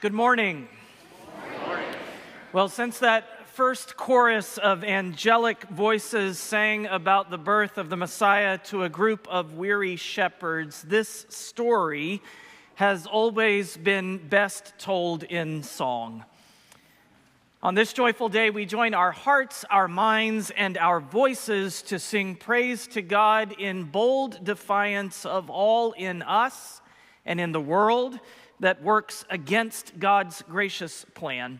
Good morning. Well, since that first chorus of angelic voices sang about the birth of the Messiah to a group of weary shepherds, this story has always been best told in song. On this joyful day, we join our hearts, our minds, and our voices to sing praise to God in bold defiance of all in us and in the world that works against God's gracious plan.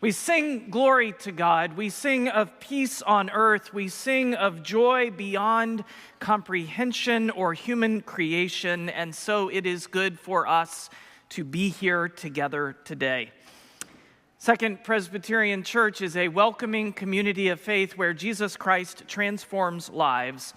We sing glory to God. We sing of peace on earth. We sing of joy beyond comprehension or human creation. And so it is good for us to be here together today. Second Presbyterian Church is a welcoming community of faith where Jesus Christ transforms lives.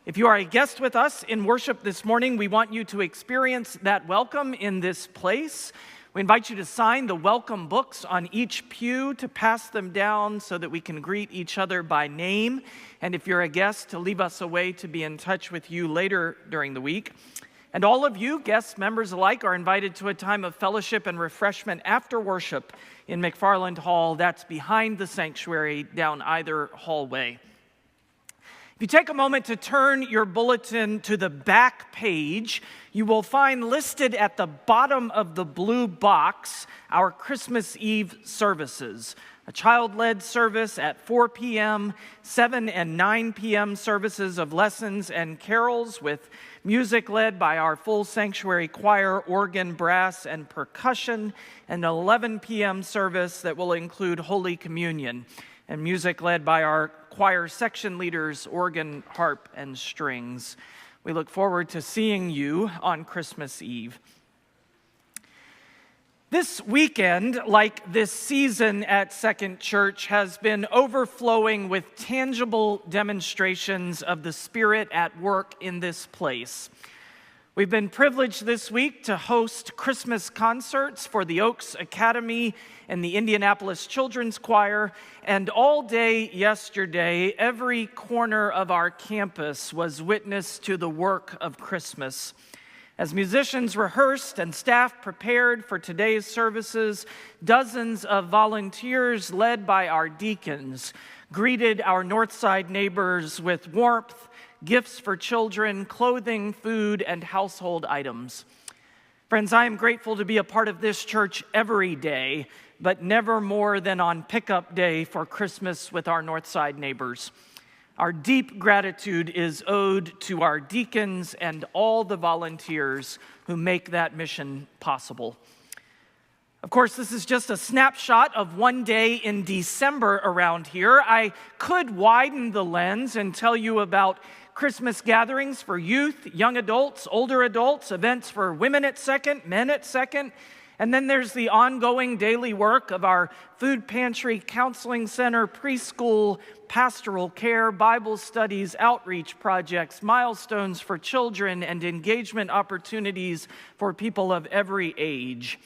If you are a guest with us in worship this morning, we want you to experience that welcome in this place. We invite you to sign the welcome books on each pew, to pass them down so that we can greet each other by name. And if you're a guest, to leave us a way to be in touch with you later during the week. And all of you, guests, members alike, are invited to a time of fellowship and refreshment after worship in McFarland Hall. That's behind the sanctuary down either hallway. If you take a moment to turn your bulletin to the back page, you will find listed at the bottom of the blue box our Christmas Eve services. A child-led service at 4 p.m., 7 and 9 p.m. services of lessons and carols with music led by our full sanctuary choir, organ, brass, and percussion, and an 11 p.m. service that will include Holy Communion and music led by our choir section leaders, organ, harp, and strings. We look forward to seeing you on Christmas Eve. This weekend, like this season at Second Church, has been overflowing with tangible demonstrations of the Spirit at work in this place. We've been privileged this week to host Christmas concerts for the Oaks Academy and the Indianapolis Children's Choir, and all day yesterday, every corner of our campus was witness to the work of Christmas. As musicians rehearsed and staff prepared for today's services, dozens of volunteers led by our deacons greeted our Northside neighbors with warmth, gifts for children, clothing, food, and household items. Friends, I am grateful to be a part of this church every day, but never more than on pickup day for Christmas with our Northside neighbors. Our deep gratitude is owed to our deacons and all the volunteers who make that mission possible. Of course, this is just a snapshot of one day in December around here. I could widen the lens and tell you about Christmas gatherings for youth, young adults, older adults, events for women at Second, men at Second, and then there's the ongoing daily work of our food pantry, counseling center, preschool, pastoral care, Bible studies, outreach projects, milestones for children, and engagement opportunities for people of every age.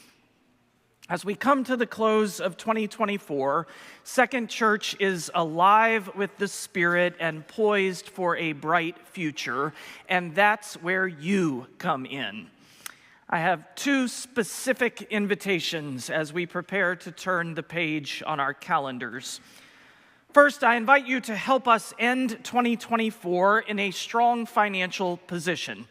As we come to the close of 2024, Second Church is alive with the Spirit and poised for a bright future, and that's where you come in. I have two specific invitations as we prepare to turn the page on our calendars. First, I invite you to help us end 2024 in a strong financial position.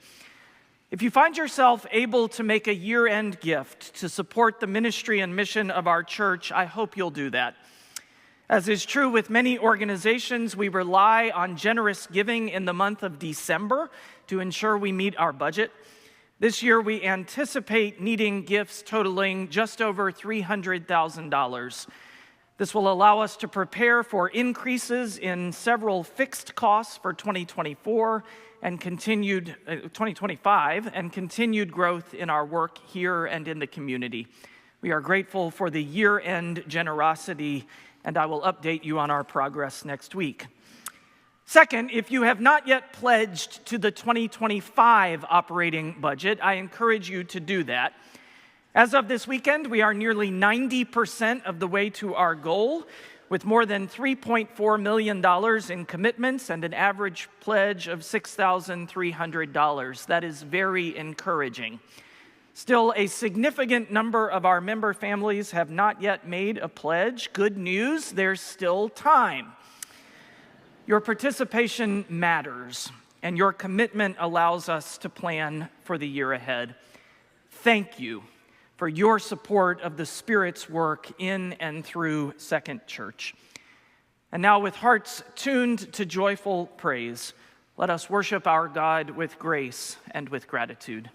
If you find yourself able to make a year-end gift to support the ministry and mission of our church, I hope you'll do that. As is true with many organizations, we rely on generous giving in the month of December to ensure we meet our budget. This year, we anticipate needing gifts totaling just over $300,000. This will allow us to prepare for increases in several fixed costs for 2024 and 2025 and continued growth in our work here and in the community. We are grateful for the year-end generosity, and I will update you on our progress next week. Second, if you have not yet pledged to the 2025 operating budget, I encourage you to do that. As of this weekend, we are nearly 90% of the way to our goal, with more than $3.4 million in commitments and an average pledge of $6,300. That is very encouraging. Still, a significant number of our member families have not yet made a pledge. Good news, there's still time. Your participation matters, and your commitment allows us to plan for the year ahead. Thank you for your support of the Spirit's work in and through Second Church. And now, with hearts tuned to joyful praise, let us worship our God with grace and with gratitude.